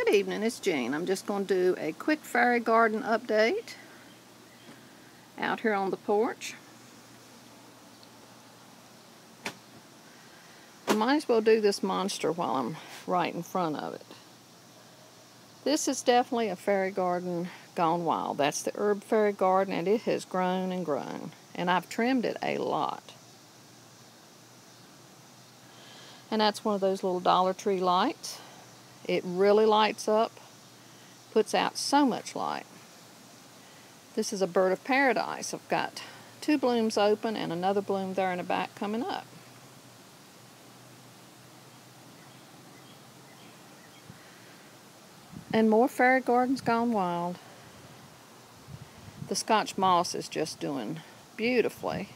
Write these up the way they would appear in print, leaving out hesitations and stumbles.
Good evening, it's Jean. I'm just going to do a quick fairy garden update out here on the porch. I might as well do this monster while I'm right in front of it. This is definitely a fairy garden gone wild. That's the herb fairy garden, and it has grown and grown. And I've trimmed it a lot. And that's one of those little Dollar Tree lights. It really lights up, puts out so much light. This is a bird of paradise. I've got 2 blooms open and another bloom there in the back coming up. And more fairy gardens gone wild. The Scotch moss is just doing beautifully,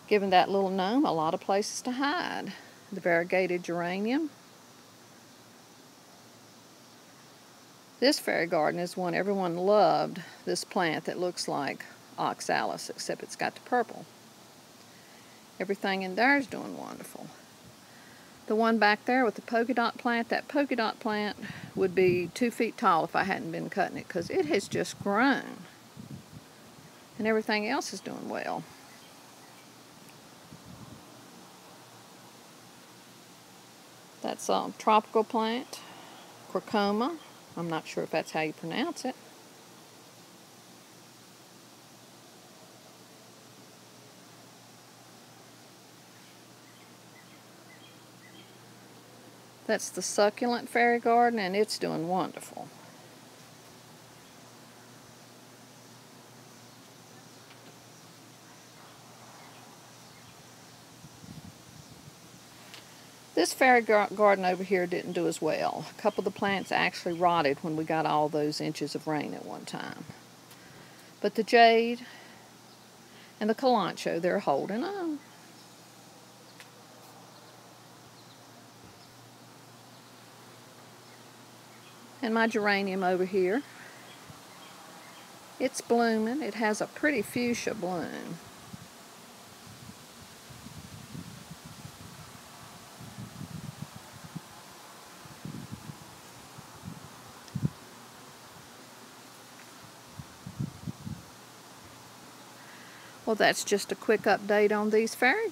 giving that little gnome a lot of places to hide. The variegated geranium. This fairy garden is one everyone loved, this plant that looks like oxalis, except it's got the purple. Everything in there is doing wonderful. The one back there with the polka dot plant, that polka dot plant would be 2 feet tall if I hadn't been cutting it, because it has just grown. And everything else is doing well. That's a tropical plant, crocoma. I'm not sure if that's how you pronounce it. That's the succulent fairy garden, and it's doing wonderful. This fairy garden over here didn't do as well. A couple of the plants actually rotted when we got all those inches of rain at one time. But the jade and the kalanchoe, they're holding on. And my geranium over here, it's blooming. It has a pretty fuchsia bloom. Well, that's just a quick update on these fairy